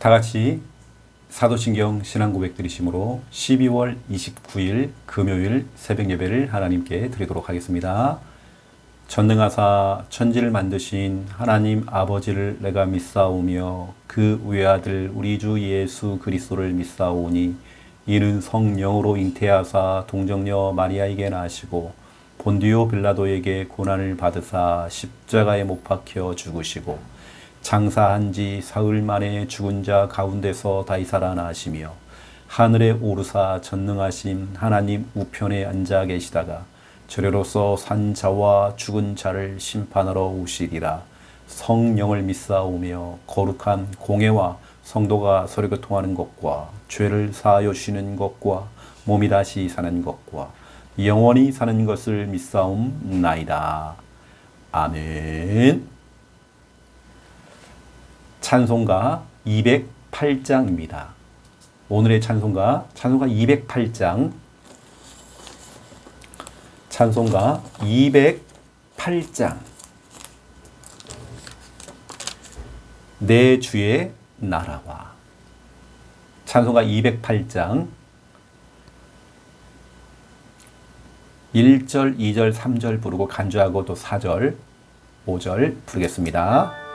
다 같이 사도신경 신앙고백 드리심으로 12월 29일 금요일 새벽 예배를 하나님께 드리도록 하겠습니다. 전능하사 천지를 만드신 하나님 아버지를 내가 믿사오며 그 외아들 우리 주 예수 그리스도를 믿사오니 이는 성령으로 잉태하사 동정녀 마리아에게 나시고 본디오 빌라도에게 고난을 받으사 십자가에 못 박혀 죽으시고 장사한 지 사흘 만에 죽은 자 가운데서 다시 살아나시며 하늘에 오르사 전능하신 하나님 우편에 앉아 계시다가 저래로서 산 자와 죽은 자를 심판하러 오시리라. 성령을 믿사오며 거룩한 공회와 성도가 서로 교통하는 것과 죄를 사하여 주시는 것과 몸이 다시 사는 것과 영원히 사는 것을 믿사옵나이다. 아멘. 찬송가 208장입니다. 오늘의 찬송가 208장. 찬송가 208장. 내 주의 나라와. 찬송가 208장 1절, 2절, 3절 부르고 간주하고 또 4절, 5절 부르겠습니다.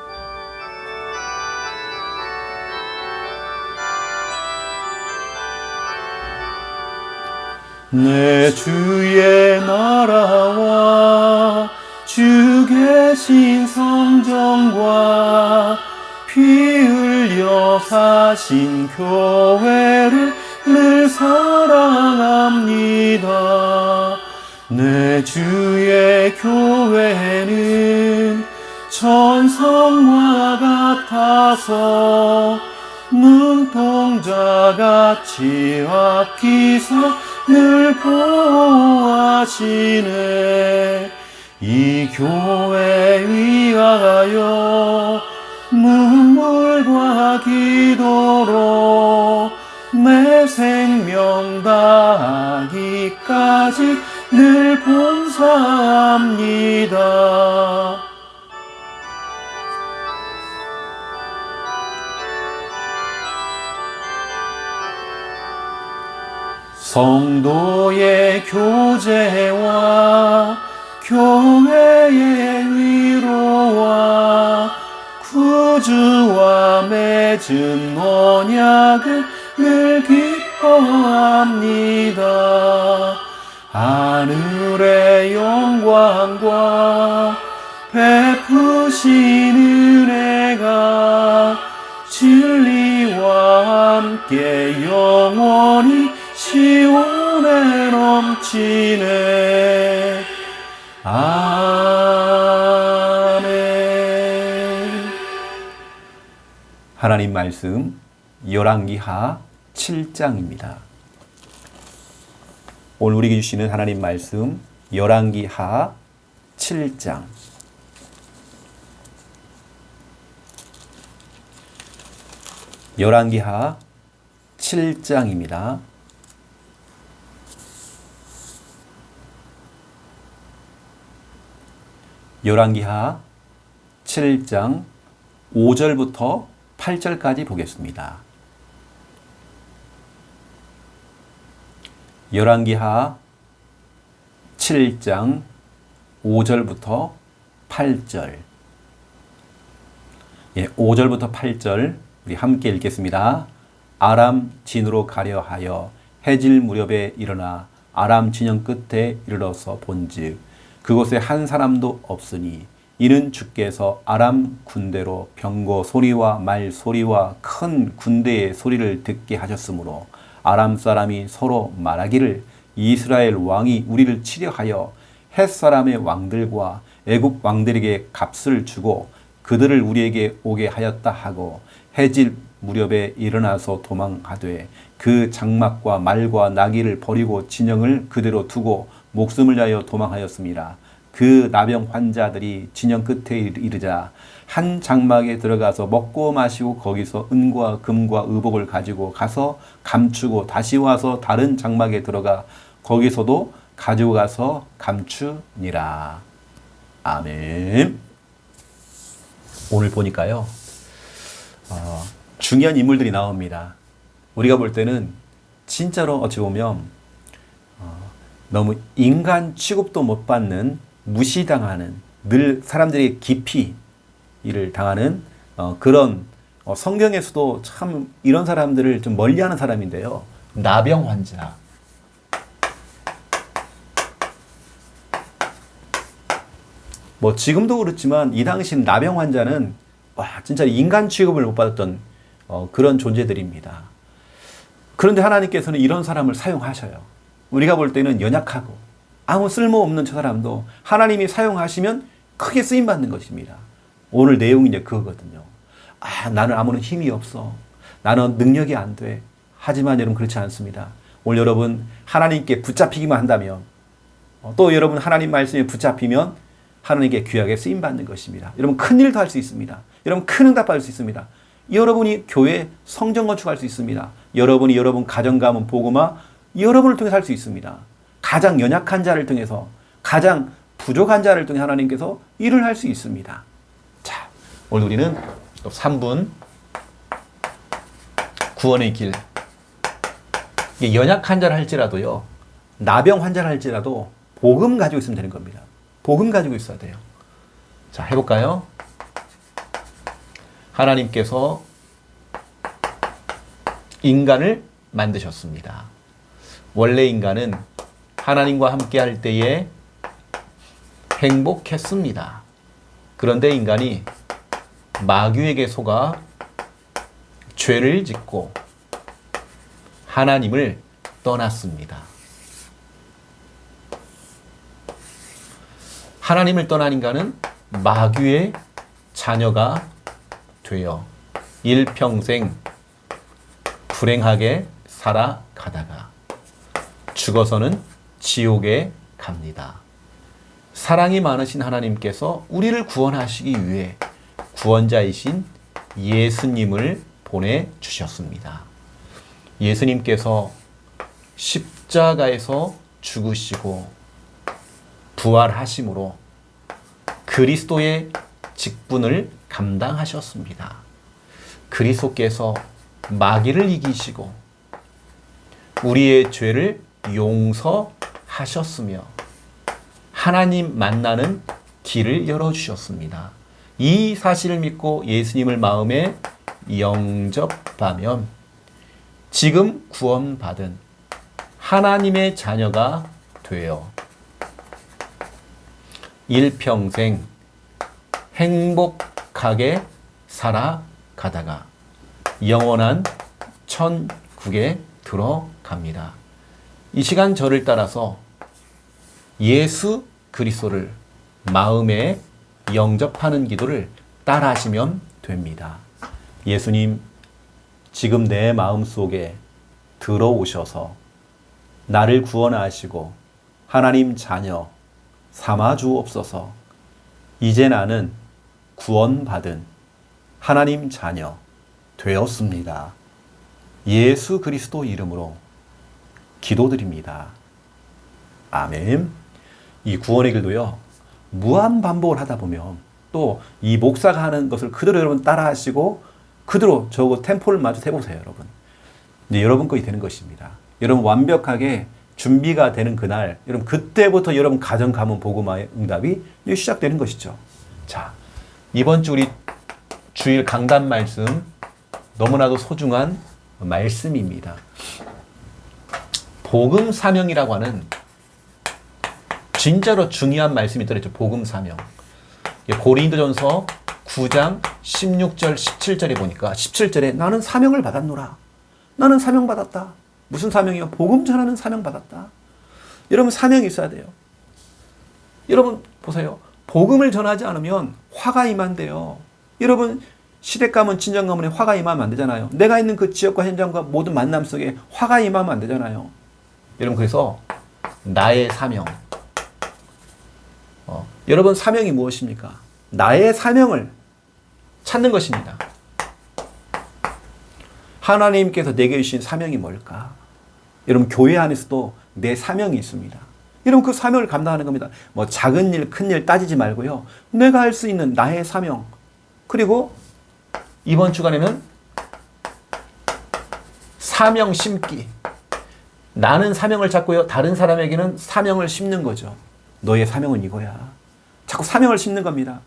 내 주의 나라와 주 계신 성전과 피 흘려 사신 교회를 늘 사랑합니다. 내 주의 교회는 천성과 같아서 눈동자같이 아끼사 늘 보호하시네. 이 교회 위하여 눈물과 기도로 내 생명 다하기까지 늘 봉사합니다. 성도의 교제와 교회의 위로와 구주와 맺은 언약을 늘 기뻐합니다. 하늘의 영광과 베푸신 은혜가 진리와 함께 영원히 시온에 넘치네. 아멘. 하나님 말씀 열왕기하 7장입니다. 오늘 우리에게 주시는 하나님 말씀 열왕기하 7장. 열왕기하 7장입니다. 열왕기하 7장 5절부터 8절까지 보겠습니다. 열왕기하 7장 5절부터 8절. 5절부터 8절 우리 함께 읽겠습니다. 아람 진으로 가려 하여 해질 무렵에 일어나 아람 진영 끝에 이르러서 본즉 그곳에 한 사람도 없으니 이는 주께서 아람 군대로 병거 소리와 말 소리와 큰 군대의 소리를 듣게 하셨으므로 아람 사람이 서로 말하기를 이스라엘 왕이 우리를 치려하여 헷 사람의 왕들과 애국 왕들에게 값을 주고 그들을 우리에게 오게 하였다 하고 해질 무렵에 일어나서 도망하되 그 장막과 말과 나귀를 버리고 진영을 그대로 두고 목숨을 다하여 도망하였습니다. 그 나병 환자들이 진영 끝에 이르자 한 장막에 들어가서 먹고 마시고 거기서 은과 금과 의복을 가지고 가서 감추고 다시 와서 다른 장막에 들어가 거기서도 가지고 가서 감추니라. 아멘. 오늘 보니까요. 중요한 인물들이 나옵니다. 우리가 볼 때는 진짜로 어찌 보면 너무 인간 취급도 못 받는, 무시당하는, 늘 사람들이 깊이 일을 당하는 그런 성경에서도 참 이런 사람들을 좀 멀리하는 사람인데요. 나병 환자. 뭐 지금도 그렇지만 이 당시 나병 환자는 진짜 인간 취급을 못 받았던 그런 존재들입니다. 그런데 하나님께서는 이런 사람을 사용하셔요. 우리가 볼 때는 연약하고 아무 쓸모없는 저 사람도 하나님이 사용하시면 크게 쓰임받는 것입니다. 오늘 내용이 이제 그거거든요. 나는 아무런 힘이 없어. 나는 능력이 안 돼. 하지만 여러분 그렇지 않습니다. 오늘 여러분 하나님께 붙잡히기만 한다면, 또 여러분 하나님 말씀에 붙잡히면 하나님께 귀하게 쓰임받는 것입니다. 여러분 큰 일도 할 수 있습니다. 여러분 큰 응답 받을 수 있습니다. 여러분이 교회 성전 건축할 수 있습니다. 여러분이 여러분 가정 가문 복음화 여러분을 통해서 할 수 있습니다. 가장 연약한 자를 통해서, 가장 부족한 자를 통해 하나님께서 일을 할 수 있습니다. 자, 오늘 우리는 3분 구원의 길. 연약한 자를 할지라도요, 나병 환자를 할지라도 복음 가지고 있으면 되는 겁니다. 복음 가지고 있어야 돼요. 자, 해볼까요? 하나님께서 인간을 만드셨습니다. 원래 인간은 하나님과 함께 할 때에 행복했습니다. 그런데 인간이 마귀에게 속아 죄를 짓고 하나님을 떠났습니다. 하나님을 떠난 인간은 마귀의 자녀가 되어 일평생 불행하게 살아가다가 죽어서는 지옥에 갑니다. 사랑이 많으신 하나님께서 우리를 구원하시기 위해 구원자이신 예수님을 보내주셨습니다. 예수님께서 십자가에서 죽으시고 부활하심으로 그리스도의 직분을 감당하셨습니다. 그리스도께서 마귀를 이기시고 우리의 죄를 용서하셨으며 하나님 만나는 길을 열어주셨습니다. 이 사실을 믿고 예수님을 마음에 영접하면 지금 구원받은 하나님의 자녀가 되어 일평생 행복하게 살아가다가 영원한 천국에 들어갑니다. 이 시간 저를 따라서 예수 그리스도를 마음에 영접하는 기도를 따라하시면 됩니다. 예수님, 지금 내 마음속에 들어오셔서 나를 구원하시고 하나님 자녀 삼아 주옵소서. 이제 나는 구원받은 하나님 자녀 되었습니다. 예수 그리스도 이름으로 기도드립니다. 아멘. 이 구원의 길도요, 무한 반복을 하다 보면 또 이 목사가 하는 것을 그대로 여러분 따라 하시고 그대로 저거 템포를 마저 해보세요, 여러분. 이제 여러분 것이 되는 것입니다. 여러분 완벽하게 준비가 되는 그날, 여러분 그때부터 여러분 가정 가문 복음화의 응답이 시작되는 것이죠. 자, 이번 주 우리 주일 강단 말씀 너무나도 소중한 말씀입니다. 복음 사명이라고 하는 진짜로 중요한 말씀이 들어있죠. 복음 사명. 고린도전서 9장 16절 17절에 보니까 17절에 나는 사명을 받았노라. 나는 사명 받았다. 무슨 사명이요? 복음 전하는 사명 받았다. 여러분 사명이 있어야 돼요. 여러분 보세요. 복음을 전하지 않으면 화가 임한대요. 여러분 시댁 가문 친정 가문에 화가 임하면 안 되잖아요. 내가 있는 그 지역과 현장과 모든 만남 속에 화가 임하면 안 되잖아요. 여러분 그래서 나의 사명. 여러분 사명이 무엇입니까? 나의 사명을 찾는 것입니다. 하나님께서 내게 주신 사명이 뭘까? 여러분 교회 안에서도 내 사명이 있습니다. 여러분 그 사명을 감당하는 겁니다. 뭐 작은 일, 큰 일 따지지 말고요. 내가 할 수 있는 나의 사명. 그리고 이번 주간에는 사명 심기. 나는 사명을 찾고요. 다른 사람에게는 사명을 심는 거죠. 너의 사명은 이거야. 자꾸 사명을 심는 겁니다.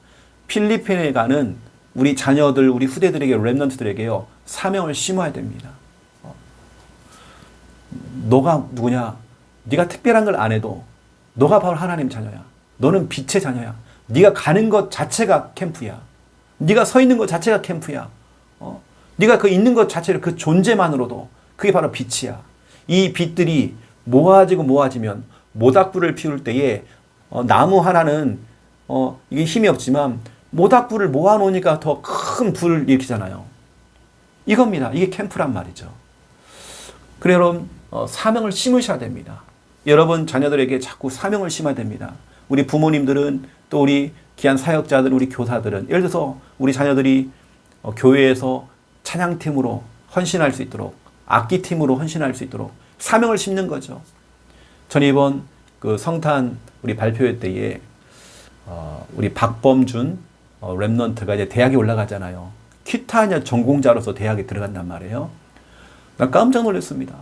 필리핀에 가는 우리 자녀들, 우리 후대들에게, 렘넌트들에게요. 사명을 심어야 됩니다. 너가 누구냐? 네가 특별한 걸 안 해도 너가 바로 하나님 자녀야. 너는 빛의 자녀야. 네가 가는 것 자체가 캠프야. 네가 서 있는 것 자체가 캠프야. 네가 그 있는 것 자체를 그 존재만으로도 그게 바로 빛이야. 이 빛들이 모아지면 모닥불을 피울 때에 나무 하나는 이게 힘이 없지만 모닥불을 모아놓으니까 더 큰 불을 일으키잖아요. 이겁니다. 이게 캠프란 말이죠. 그래 여러분 사명을 심으셔야 됩니다. 여러분 자녀들에게 자꾸 사명을 심어야 됩니다. 우리 부모님들은 또 우리 귀한 사역자들, 우리 교사들은 예를 들어서 우리 자녀들이 교회에서 찬양팀으로 헌신할 수 있도록 악기팀으로 헌신할 수 있도록 사명을 심는 거죠. 저는 이번 그 성탄 우리 발표회 때에 우리 박범준 랩넌트가 이제 대학에 올라가잖아요. 키타냐 전공자로서 대학에 들어간단 말이에요. 난 깜짝 놀랐습니다.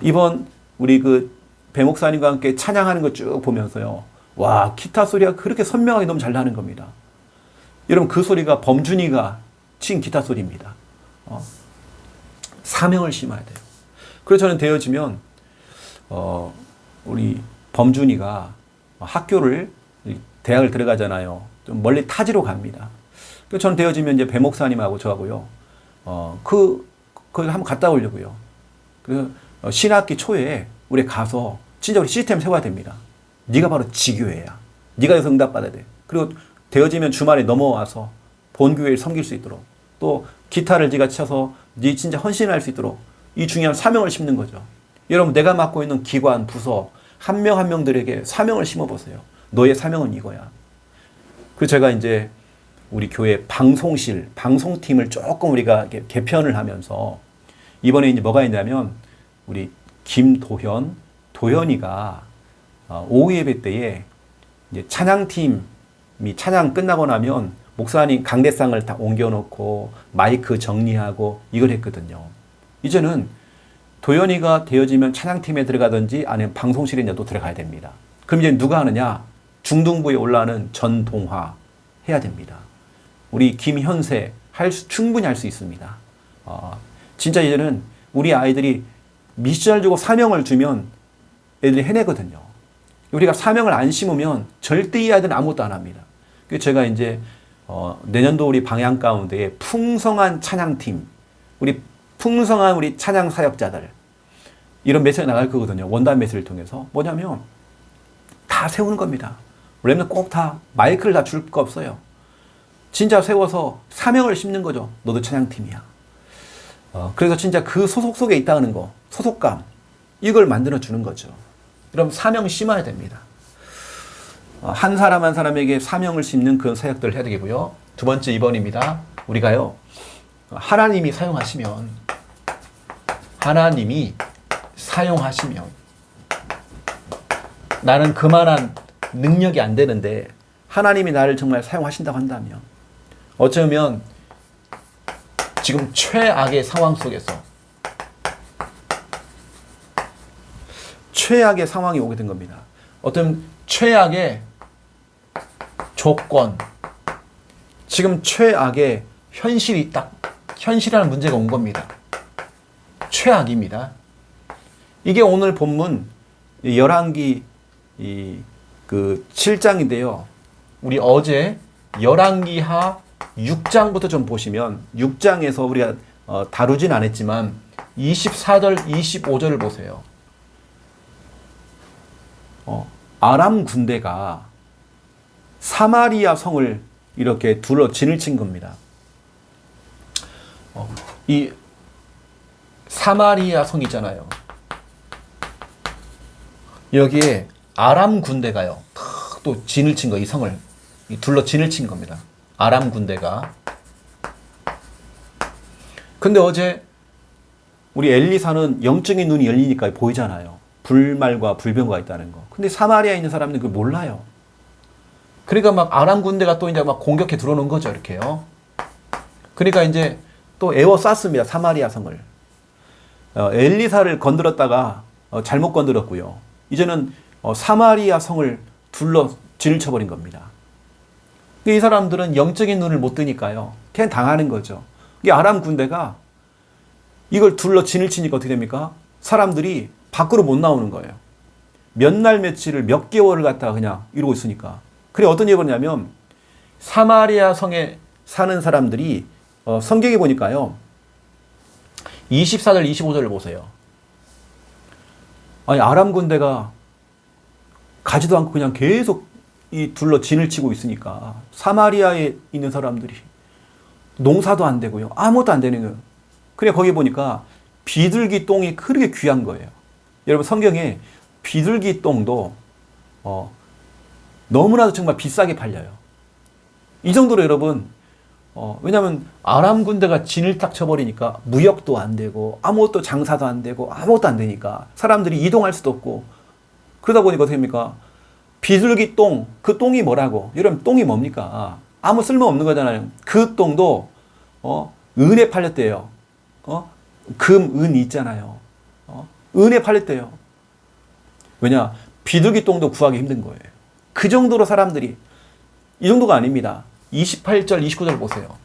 이번 우리 그 배 목사님과 함께 찬양하는 거 쭉 보면서요. 와, 기타 소리가 그렇게 선명하게 너무 잘 나는 겁니다. 여러분 그 소리가 범준이가 친 기타 소리입니다. 사명을 심어야 돼요. 그래서 저는 되어지면 우리 범준이가 학교를 대학을 들어가잖아요. 좀 멀리 타지로 갑니다. 그래서 저는 되어지면 이제 배 목사님하고 저하고요. 거기 한번 갔다 오려고요. 그 신학기 초에 우리 가서 진짜 우리 시스템 세워야 됩니다. 네가 바로 지교회야. 네가 여기서 응답받아야 돼. 그리고 되어지면 주말에 넘어와서 본교회를 섬길 수 있도록 또 기타를 네가 쳐서 네 진짜 헌신할 수 있도록 이 중요한 사명을 심는 거죠. 여러분 내가 맡고 있는 기관, 부서 한 명 한 명들에게 사명을 심어보세요. 너의 사명은 이거야. 그래서 제가 이제 우리 교회 방송실, 방송팀을 조금 우리가 개편을 하면서 이번에 이제 뭐가 있냐면 우리 도현이가 오후 예배 때에 이제 찬양팀이 찬양 끝나고 나면 목사님 강대상을 다 옮겨놓고 마이크 정리하고 이걸 했거든요. 이제는 도현이가 되어지면 찬양팀에 들어가든지 아니면 방송실에 또 들어가야 됩니다. 그럼 이제 누가 하느냐? 중등부에 올라가는 전동화 해야 됩니다. 우리 김현세 충분히 할 수 있습니다. 진짜 이제는 우리 아이들이 미션을 주고 사명을 주면 애들이 해내거든요. 우리가 사명을 안 심으면 절대 이 아이들은 아무것도 안 합니다. 그래서 제가 이제 내년도 우리 방향 가운데 풍성한 찬양팀, 우리 풍성한 우리 찬양 사역자들 이런 메시지가 나갈 거거든요. 원단 메시지를 통해서 뭐냐면 다 세우는 겁니다. 랩는 꼭 다 마이크를 다 줄 거 없어요. 진짜 세워서 사명을 심는 거죠. 너도 찬양팀이야. 그래서 진짜 그 소속 속에 있다는 거, 소속감 이걸 만들어 주는 거죠. 그럼 사명 심어야 됩니다. 한 사람 한 사람에게 사명을 심는 그런 사역들을 해야 되겠고요. 두 번째 2번입니다. 우리가요 하나님이 사용하시면 나는 그만한 능력이 안 되는데 하나님이 나를 정말 사용하신다고 한다면 어쩌면 지금 최악의 상황 속에서 최악의 상황이 오게 된 겁니다. 어떤 최악의 조건, 지금 최악의 현실이라는 문제가 온 겁니다. 최악입니다. 이게 오늘 본문 열왕기 그 7장인데요. 우리 어제 열왕기하 6장부터 좀 보시면 6장에서 우리가 다루진 않았지만 24절, 25절을 보세요. 아람 군대가 사마리아 성을 이렇게 둘러 진을 친 겁니다. 이 사마리아 성이잖아요. 여기에 아람 군대가요. 또 진을 친 거, 이 성을 둘러 진을 친 겁니다. 아람 군대가. 근데 어제 우리 엘리사는 영적인 눈이 열리니까 보이잖아요. 불말과 불병거가 있다는 거. 근데 사마리아에 있는 사람들은 그걸 몰라요. 그러니까 막 아람 군대가 또 이제 막 공격해 들어오는 거죠, 이렇게요. 그러니까 이제 또 에워쌌습니다, 사마리아 성을. 엘리사를 건드렸다가 잘못 건드렸고요. 이제는 사마리아 성을 둘러 진을 쳐버린 겁니다. 이 사람들은 영적인 눈을 못 뜨니까요. 그냥 당하는 거죠. 이 아람 군대가 이걸 둘러 진을 치니까 어떻게 됩니까? 사람들이 밖으로 못 나오는 거예요. 몇 날 며칠을 몇 개월을 갖다가 그냥 이러고 있으니까. 그래 어떤 일이 벌어냐면 사마리아 성에 사는 사람들이 성경에 보니까요. 24절 25절을 보세요. 아니 아람 군대가 가지도 않고 그냥 계속 이 둘러 진을 치고 있으니까 사마리아에 있는 사람들이 농사도 안 되고요. 아무것도 안 되는 거예요. 그래 거기 보니까 비둘기 똥이 그렇게 귀한 거예요. 여러분 성경에 비둘기 똥도 너무나도 정말 비싸게 팔려요. 이 정도로 여러분 왜냐하면 아람 군대가 진을 딱 쳐버리니까 무역도 안 되고 아무것도 장사도 안 되고 아무것도 안 되니까 사람들이 이동할 수도 없고 그러다 보니까 어떻게 됩니까? 비둘기 똥, 그 똥이 뭐라고? 여러분 똥이 뭡니까? 아무 쓸모없는 거잖아요. 그 똥도 은에 팔렸대요. 금, 은 있잖아요. 은에 팔렸대요. 왜냐? 비둘기 똥도 구하기 힘든 거예요. 그 정도로 사람들이 이 정도가 아닙니다. 28절, 29절 보세요.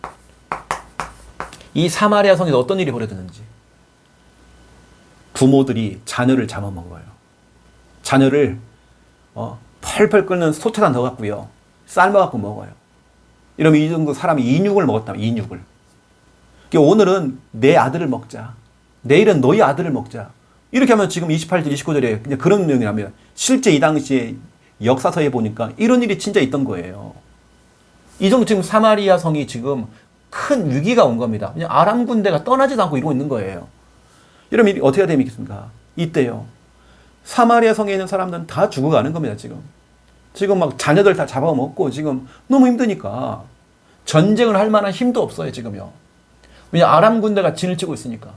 이 사마리아 성에서 어떤 일이 벌어졌는지. 부모들이 자녀를 잡아먹어요. 자녀를 펄펄 끓는 소태단 넣어갖고요. 삶아갖고 먹어요. 이러면 이 정도 사람이 인육을 먹었다면 인육을. 오늘은 내 아들을 먹자. 내일은 너희 아들을 먹자. 이렇게 하면 지금 28절, 29절에 그냥 그런 내용이라면 실제 이 당시에 역사서에 보니까 이런 일이 진짜 있던 거예요. 이 정도 지금 사마리아 성이 지금 큰 위기가 온 겁니다. 그냥 아람 군대가 떠나지도 않고 이러고 있는 거예요. 이러면 어떻게 되겠습니까? 이때요. 사마리아 성에 있는 사람들은 다 죽어가는 겁니다, 지금. 지금 막 자녀들 다 잡아먹고 지금 너무 힘드니까 전쟁을 할 만한 힘도 없어요, 지금요. 왜냐, 아람 군대가 진을 치고 있으니까.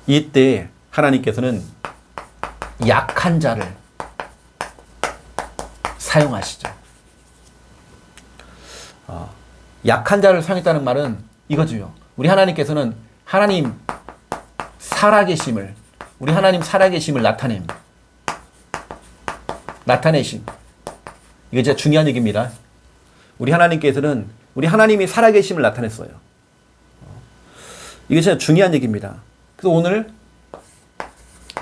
이때 하나님께서는 약한 자를 사용하시죠. 약한 자를 사용했다는 말은 이거죠. 우리 하나님께서는 하나님 살아계심을, 우리 하나님 살아계심을 나타내심. 이거 진짜 중요한 얘기입니다. 우리 하나님께서는 우리 하나님이 살아계심을 나타냈어요. 이게 진짜 중요한 얘기입니다. 그래서 오늘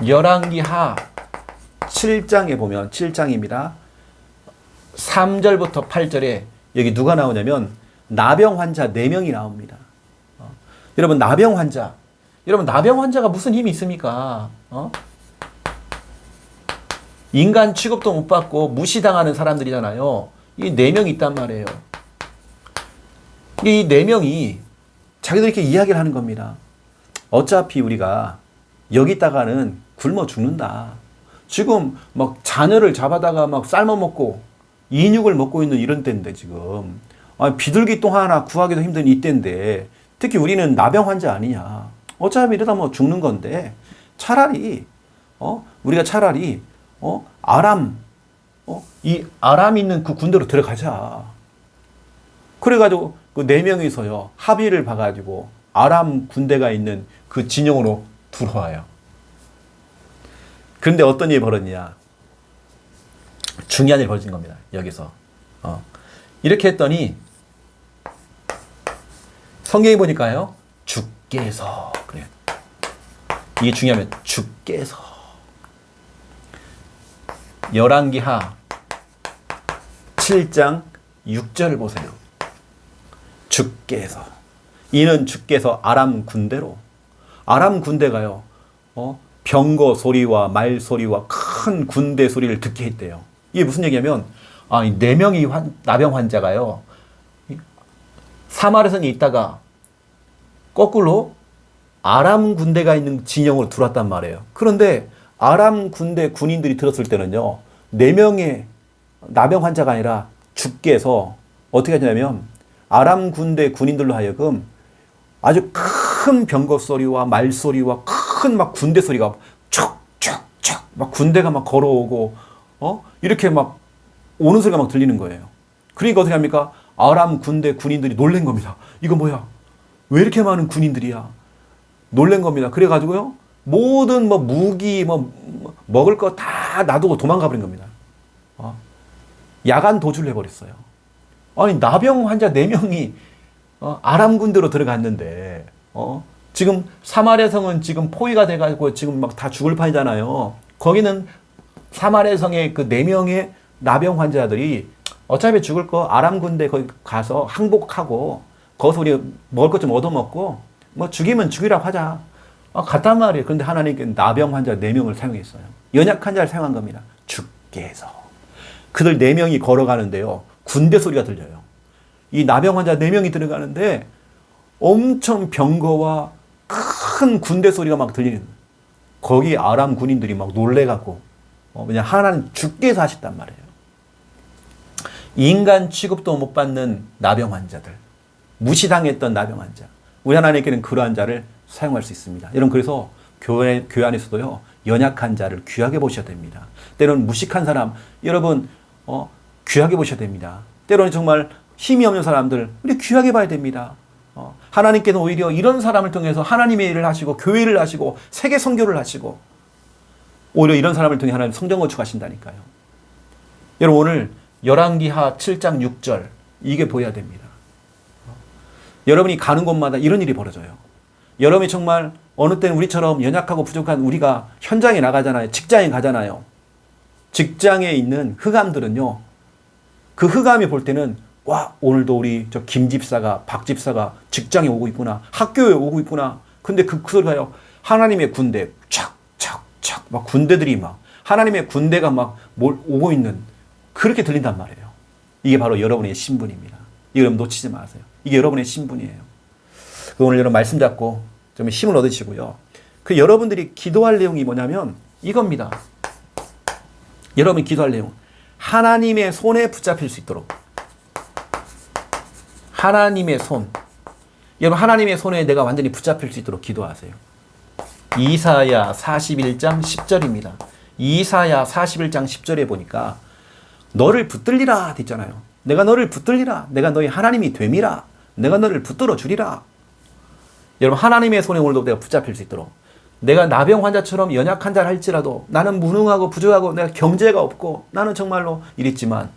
열왕기하 7장에 보면 7장입니다. 3절부터 8절에 여기 누가 나오냐면 나병 환자 4명이 나옵니다. 여러분 나병 환자가 무슨 힘이 있습니까? 인간 취급도 못 받고 무시당하는 사람들이잖아요. 이 4명이 있단 말이에요. 이 4명이 자기들 이렇게 이야기를 하는 겁니다. 어차피 우리가 여기 있다가는 굶어 죽는다. 지금 막 자녀를 잡아다가 막 삶아먹고 인육을 먹고 있는 이런 때인데 지금 비둘기 똥 하나 구하기도 힘든 이때인데 특히 우리는 나병 환자 아니냐. 어차피 이러다 뭐 죽는 건데 차라리 우리가 차라리 이 아람 있는 그 군대로 들어가자. 그래가지고 그 4명이서요 합의를 봐가지고 아람 군대가 있는 그 진영으로 들어와요. 그런데 어떤 일이 벌어지냐. 중요한 일이 벌어진 겁니다. 여기서. 이렇게 했더니 성경에 보니까요. 주께서 그래요. 이게 중요하면 주께서 열왕기하 7장 6절을 보세요. 주께서 이는 주께서 아람 군대로 아람 군대가요. 병거 소리와 말 소리와 큰 군대 소리를 듣게 했대요. 이게 무슨 얘기냐면 이 4명이 나병 환자가요. 사마리아성에 있다가 거꾸로 아람 군대가 있는 진영으로 들어왔단 말이에요. 그런데 아람 군대 군인들이 들었을 때는요. 4명의 나병 환자가 아니라 주께서 어떻게 하냐면 아람 군대 군인들로 하여금 아주 큰 병거 소리와 말 소리와 큰 막 군대 소리가 촉촉촉 막 군대가 막 걸어오고 이렇게 막 오는 소리가 막 들리는 거예요. 그러니까 어떻게 합니까? 아람 군대 군인들이 놀란 겁니다. 이거 뭐야? 왜 이렇게 많은 군인들이야? 놀란 겁니다. 그래가지고요, 모든 뭐 무기, 먹을 거 다 놔두고 도망가 버린 겁니다. 야간 도주를 해버렸어요. 아니, 나병 환자 4명이 아람 군대로 들어갔는데, 지금 사마리아 성은 지금 포위가 돼가지고 지금 막 다 죽을 판이잖아요. 거기는 사마리아 성의 그 4명의 나병 환자들이 어차피 죽을 거 아람 군대 거기 가서 항복하고 거기서 우리 먹을 것 좀 얻어먹고 뭐 죽이면 죽이라고 하자. 갔단 말이에요. 그런데 하나님께 나병 환자 4명을 사용했어요. 연약 환자를 사용한 겁니다. 죽게 해서. 그들 4명이 걸어가는데요, 군대 소리가 들려요. 이 나병 환자 4명이 들어가는데 엄청 병거와 큰 군대 소리가 막 들리는, 거기 아람 군인들이 막 놀래갖고 그냥 하나님 죽게 해서 하셨단 말이에요. 인간 취급도 못 받는 나병 환자들, 무시당했던 나병 환자, 우리 하나님께는 그러한 자를 사용할 수 있습니다. 여러분, 그래서 교회 안에서도요, 연약한 자를 귀하게 보셔야 됩니다. 때로는 무식한 사람, 여러분 귀하게 보셔야 됩니다. 때로는 정말 힘이 없는 사람들, 우리 귀하게 봐야 됩니다. 하나님께는 오히려 이런 사람을 통해서 하나님의 일을 하시고 교회를 하시고 세계 선교를 하시고, 오히려 이런 사람을 통해 하나님 성전 건축하신다니까요. 여러분, 오늘 열왕기하 7장 6절 이게 보여야 됩니다. 여러분이 가는 곳마다 이런 일이 벌어져요. 여러분이 정말 어느 때는 우리처럼 연약하고 부족한 우리가 현장에 나가잖아요. 직장에 가잖아요. 직장에 있는 흑암들은요, 그 흑암이 볼 때는 와, 오늘도 우리 저 김 집사가, 박 집사가 직장에 오고 있구나, 학교에 오고 있구나. 근데 그 소리가요, 하나님의 군대 착착착 막 군대들이 막 하나님의 군대가 막 오고 있는, 그렇게 들린단 말이에요. 이게 바로 여러분의 신분입니다. 이거 여러분 놓치지 마세요. 이게 여러분의 신분이에요. 오늘 여러분 말씀 잡고 좀 힘을 얻으시고요. 그 여러분들이 기도할 내용이 뭐냐면 이겁니다. 여러분이 기도할 내용, 하나님의 손에 붙잡힐 수 있도록. 하나님의 손. 여러분, 하나님의 손에 내가 완전히 붙잡힐 수 있도록 기도하세요. 이사야 41장 10절입니다. 이사야 41장 10절에 보니까 너를 붙들리라 됐잖아요. 내가 너를 붙들리라. 내가 너의 하나님이 됨이라. 내가 너를 붙들어 주리라. 여러분, 하나님의 손에 오늘도 내가 붙잡힐 수 있도록, 내가 나병 환자처럼 연약한 자를 할지라도 나는 무능하고 부족하고 내가 경제가 없고 나는 정말로 이랬지만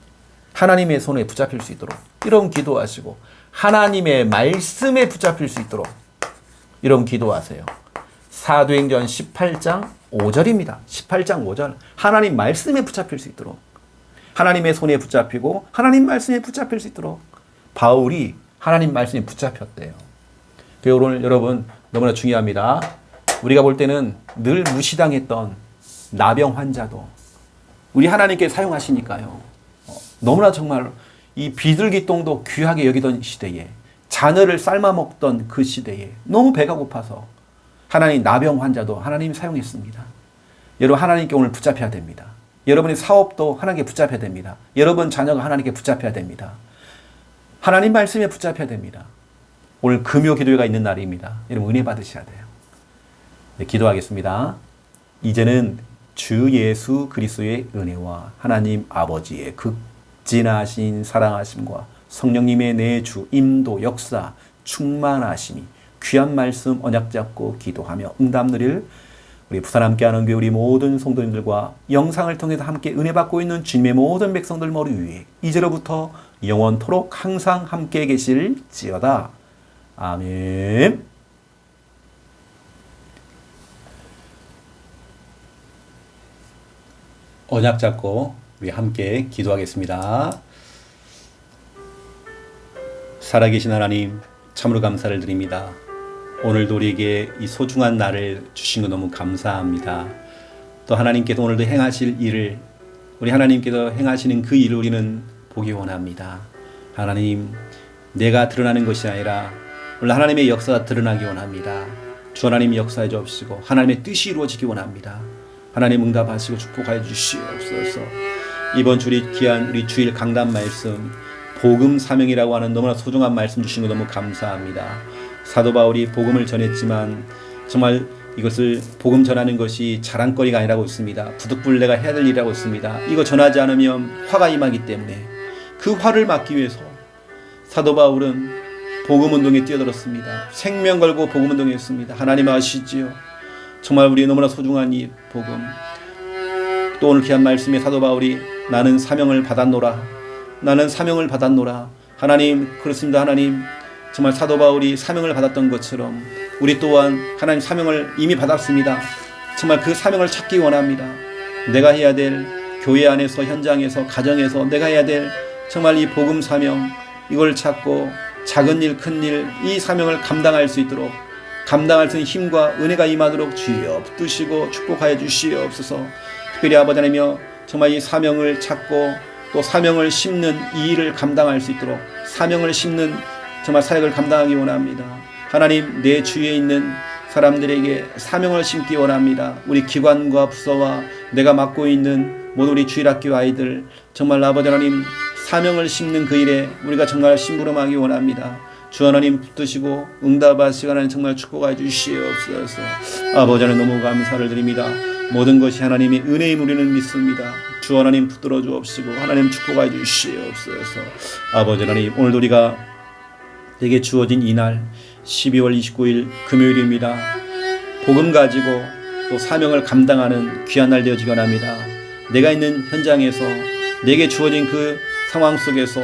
하나님의 손에 붙잡힐 수 있도록 이런 기도하시고, 하나님의 말씀에 붙잡힐 수 있도록 이런 기도하세요. 사도행전 18장 5절입니다. 18장 5절. 하나님 말씀에 붙잡힐 수 있도록, 하나님의 손에 붙잡히고 하나님 말씀에 붙잡힐 수 있도록 바울이 하나님 말씀에 붙잡혔대요. 오늘 여러분 너무나 중요합니다. 우리가 볼 때는 늘 무시당했던 나병 환자도 우리 하나님께 사용하시니까요. 너무나 정말 이 비둘기똥도 귀하게 여기던 시대에, 자녀를 삶아먹던 그 시대에 너무 배가 고파서 하나님 나병 환자도 하나님이 사용했습니다. 여러분, 하나님께 오늘 붙잡혀야 됩니다. 여러분의 사업도 하나님께 붙잡혀야 됩니다. 여러분 자녀가 하나님께 붙잡혀야 됩니다. 하나님 말씀에 붙잡혀야 됩니다. 오늘 금요 기도회가 있는 날입니다. 여러분 은혜 받으셔야 돼요. 네, 기도하겠습니다. 이제는 주 예수 그리스도의 은혜와 하나님 아버지의 극진하신 사랑하심과 성령님의 내주 임도 역사 충만하심이 귀한 말씀 언약 잡고 기도하며 응답 누릴 우리 부산 함께하는 교회 우리 모든 성도님들과 영상을 통해서 함께 은혜 받고 있는 주님의 모든 백성들 머리 위에 이제로부터 영원토록 항상 함께 계실지어다. 아멘. 언약 잡고 우리 함께 기도하겠습니다. 살아계신 하나님, 참으로 감사를 드립니다. 오늘도 우리에게 이 소중한 날을 주신 거 너무 감사합니다. 또 하나님께서 오늘도 행하실 일을, 우리 하나님께서 행하시는 그 일을 우리는 보기 원합니다. 하나님, 내가 드러나는 것이 아니라 오늘 하나님의 역사가 드러나기 원합니다. 주 하나님이 역사해 주옵시고 하나님의 뜻이 이루어지기 원합니다. 하나님 응답하시고 축복하여 주시옵소서. 이번 주일 귀한 우리 주일 강단 말씀, 복음 사명이라고 하는 너무나 소중한 말씀 주신 거 너무 감사합니다. 사도 바울이 복음을 전했지만 정말 이것을 복음 전하는 것이 자랑거리가 아니라고 있습니다. 부득불 내가 해야 될 일이라고 있습니다. 이거 전하지 않으면 화가 임하기 때문에 그 화를 막기 위해서 사도 바울은 복음운동에 뛰어들었습니다. 생명 걸고 복음운동했습니다. 하나님 아시지요? 정말 우리 너무나 소중한 이 복음. 또 오늘 귀한 말씀에 사도 바울이 나는 사명을 받았노라. 나는 사명을 받았노라. 하나님, 그렇습니다. 하나님, 정말 사도 바울이 사명을 받았던 것처럼 우리 또한 하나님 사명을 이미 받았습니다. 정말 그 사명을 찾기 원합니다. 내가 해야 될 교회 안에서, 현장에서, 가정에서 내가 해야 될 정말 이 복음 사명, 이걸 찾고 작은 일, 큰 일, 이 사명을 감당할 수 있도록, 감당할 수 있는 힘과 은혜가 임하도록 주여 붙드시고 축복하여 주시옵소서. 특별히 아버지 하나님이여, 정말 이 사명을 찾고 또 사명을 심는 이 일을 감당할 수 있도록 사명을 심는 정말 사역을 감당하기 원합니다. 하나님, 내 주위에 있는 사람들에게 사명을 심기 원합니다. 우리 기관과 부서와 내가 맡고 있는 모든 우리 주일학교 아이들, 정말 아버지 하나님 사명을 심는 그 일에 우리가 정말 심부름하기 원합니다. 주 하나님 붙드시고 응답하시고 하나님 정말 축복해 주시옵소서. 아버지 하나님 너무 감사를 드립니다. 모든 것이 하나님의 은혜임 우리는 믿습니다. 주 하나님 붙들어 주옵시고 하나님 축복해 주시옵소서. 아버지 하나님, 오늘도 우리가 내게 주어진 이날 12월 29일 금요일입니다. 복음 가지고 또 사명을 감당하는 귀한 날 되어지기 원합니다. 내가 있는 현장에서 내게 주어진 그 상황 속에서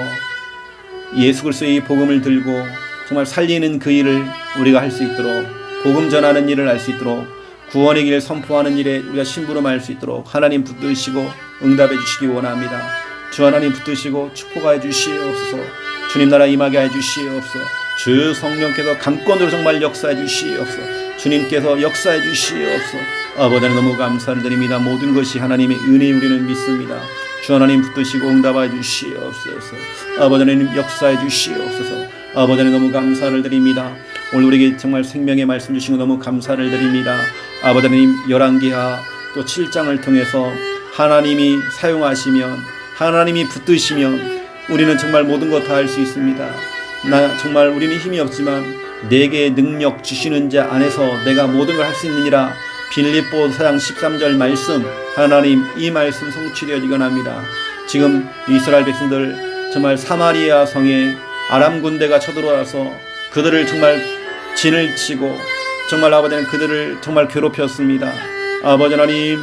예수 그리스도의 복음을 들고 정말 살리는 그 일을 우리가 할 수 있도록, 복음 전하는 일을 할 수 있도록, 구원의 길을 선포하는 일에 우리가 심부름할 수 있도록 하나님 붙드시고 응답해 주시기 원합니다. 주 하나님 붙드시고 축복하여 주시옵소서. 주님 나라 임하게 해 주시옵소서. 주 성령께서 강권으로 정말 역사해 주시옵소서. 주님께서 역사해 주시옵소서. 아버지 하나님 너무 감사를 드립니다. 모든 것이 하나님의 은혜 우리는 믿습니다. 주 하나님 붙드시고 응답해 주시옵소서. 아버지 하나님 역사해 주시옵소서. 아버지 하나님 너무 감사를 드립니다. 오늘 우리에게 정말 생명의 말씀 주신 거 너무 감사를 드립니다. 아버지 하나님 열왕기하 또 7장을 통해서 하나님이 사용하시면, 하나님이 붙드시면 우리는 정말 모든 것 다 할 수 있습니다. 정말 우리는 힘이 없지만 내게 능력 주시는 자 안에서 내가 모든 걸 할 수 있느니라. 빌립보 4장 13절 말씀, 하나님 이 말씀 성취되어지곤 합니다. 지금 이스라엘 백성들 정말 사마리아 성에 아람 군대가 쳐들어와서 그들을 정말 진을 치고 정말 아버지 하나님 그들을 정말 괴롭혔습니다. 아버지 하나님,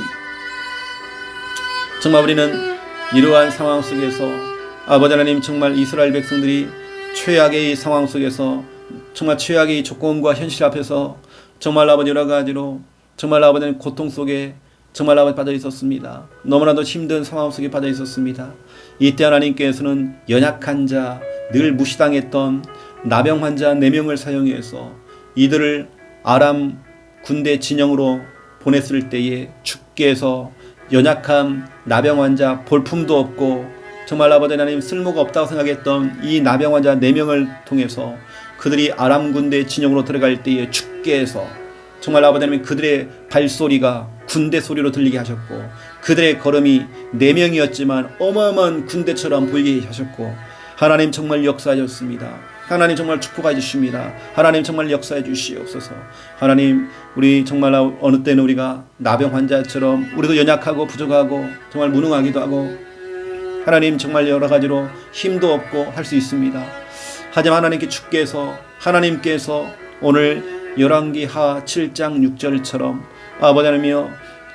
정말 우리는 이러한 상황 속에서 아버지 하나님 정말 이스라엘 백성들이 최악의 상황 속에서 정말 최악의 조건과 현실 앞에서 정말 아버지 여러 가지로 정말 아버지는 고통 속에 정말 아버지 빠져 있었습니다. 너무나도 힘든 상황 속에 빠져 있었습니다. 이때 하나님께서는 연약한 자, 늘 무시당했던 나병 환자 4명을 사용해서 이들을 아람 군대 진영으로 보냈을 때에 주께서 연약한 나병 환자, 볼품도 없고 정말 아버지 하나님 쓸모가 없다고 생각했던 이 나병 환자 4명을 통해서 그들이 아람 군대 진영으로 들어갈 때에 주께서 정말 아버지 하나님 그들의 발소리가 군대 소리로 들리게 하셨고 그들의 걸음이 4명이었지만 어마어마한 군대처럼 보이게 하셨고 하나님 정말 역사하셨습니다. 하나님 정말 축복해 주십니다. 하나님 정말 역사해 주시옵소서. 하나님, 우리 정말 어느 때는 우리가 나병 환자처럼 우리도 연약하고 부족하고 정말 무능하기도 하고 하나님 정말 여러 가지로 힘도 없고 할 수 있습니다. 하지만 하나님께서 오늘 열왕기하 7장 6절처럼 아버지 하나님이여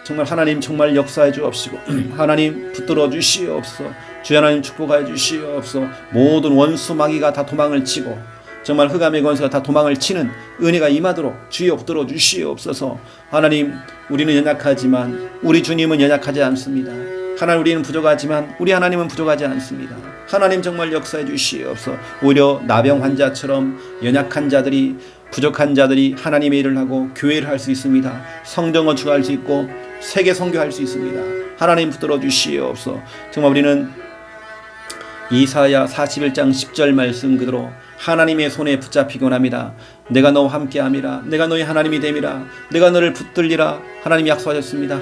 정말 하나님 정말 역사해 주옵시고 하나님 붙들어 주시옵소서. 주 하나님 축복하여 주시옵소서. 모든 원수 마귀가 다 도망을 치고 정말 흑암의 권세가 다 도망을 치는 은혜가 임하도록 주여 붙들어 주시옵소서. 하나님, 우리는 연약하지만 우리 주님은 연약하지 않습니다. 하나님, 우리는 부족하지만 우리 하나님은 부족하지 않습니다. 하나님 정말 역사해 주시옵소서. 오히려 나병 환자처럼 연약한 자들이, 부족한 자들이 하나님의 일을 하고 교회를 할 수 있습니다. 성경 건축할 수 있고 세계 선교할 수 있습니다. 하나님 붙들어 주시옵소서. 정말 우리는 이사야 41장 10절 말씀 그대로 하나님의 손에 붙잡히곤 합니다. 내가 너와 함께함이라. 내가 너의 하나님이 됨이라. 내가 너를 붙들리라. 하나님 약속하셨습니다.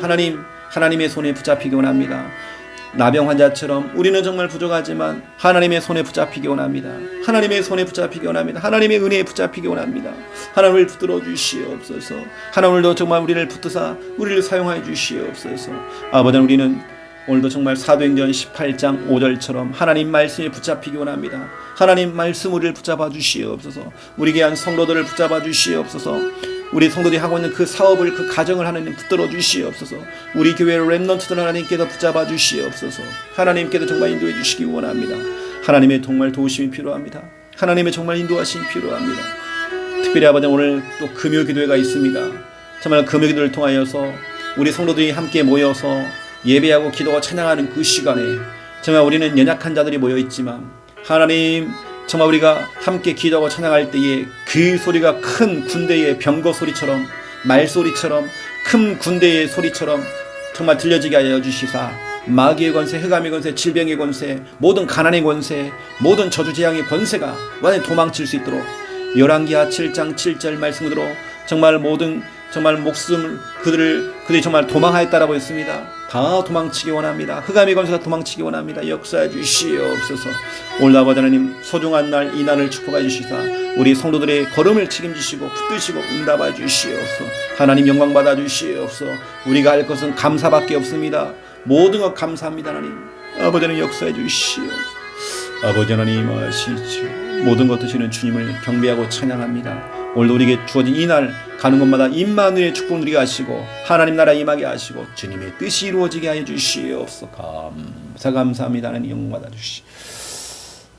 하나님의 손에 붙잡히곤 합니다. 나병 환자처럼 우리는 정말 부족하지만 하나님의 손에 붙잡히기 원합니다. 하나님의 손에 붙잡히기 원합니다. 하나님의 은혜에 붙잡히기 원합니다. 하나님을 붙들어 주시옵소서. 하나님도 정말 우리를 붙드사 우리를 사용하여 주시옵소서. 아버지, 우리는 오늘도 정말 사도행전 18장 5절처럼 하나님 말씀에 붙잡히기 원합니다. 하나님 말씀 우리를 붙잡아 주시옵소서. 우리 귀한 성도들을 붙잡아 주시옵소서. 우리 성도들이 하고 있는 그 사업을, 그 가정을 하나님 붙들어 주시옵소서. 우리 교회의 렘넌트들 하나님께서 붙잡아 주시옵소서. 하나님께서 정말 인도해 주시기 원합니다. 하나님의 정말 도우심이 필요합니다. 하나님의 정말 인도하심이 필요합니다. 특별히 아버지, 오늘 또 금요 기도회가 있습니다. 정말 금요 기도를 통하여서 우리 성도들이 함께 모여서 예배하고 기도하고 찬양하는 그 시간에 정말 우리는 연약한 자들이 모여 있지만 하나님, 정말 우리가 함께 기도하고 찬양할 때에 그 소리가 큰 군대의 병거 소리처럼, 말소리처럼, 큰 군대의 소리처럼 정말 들려지게 하여 주시사 마귀의 권세, 흑암의 권세, 질병의 권세, 모든 가난의 권세, 모든 저주재앙의 권세가 완전히 도망칠 수 있도록 열왕기하 7장 7절 말씀으로 정말 모든 정말 목숨을 그들이 정말 도망하였다라고 했습니다. 다 도망치기 원합니다. 흑암의 권세가 도망치기 원합니다. 역사해 주시옵소서. 오늘 아버지 하나님, 소중한 날 이 날을 축복해 주시사 우리 성도들의 걸음을 책임지시고 붙드시고 응답해 주시옵소서. 하나님 영광 받아 주시옵소서. 우리가 할 것은 감사밖에 없습니다. 모든 것 감사합니다. 하나님 아버지 하나님 역사해 주시옵소서. 아버지 하나님 아시죠. 모든 것 드시는 주님을 경배하고 찬양합니다. 오늘도 우리에게 주어진 이 날 가는 곳마다 임마누엘의 축복을 누리게 하시고 하나님 나라 임하게 하시고 주님의 뜻이 이루어지게 하여 주시옵소서. 감사합니다. 하나님 영광 받아 주시옵소서.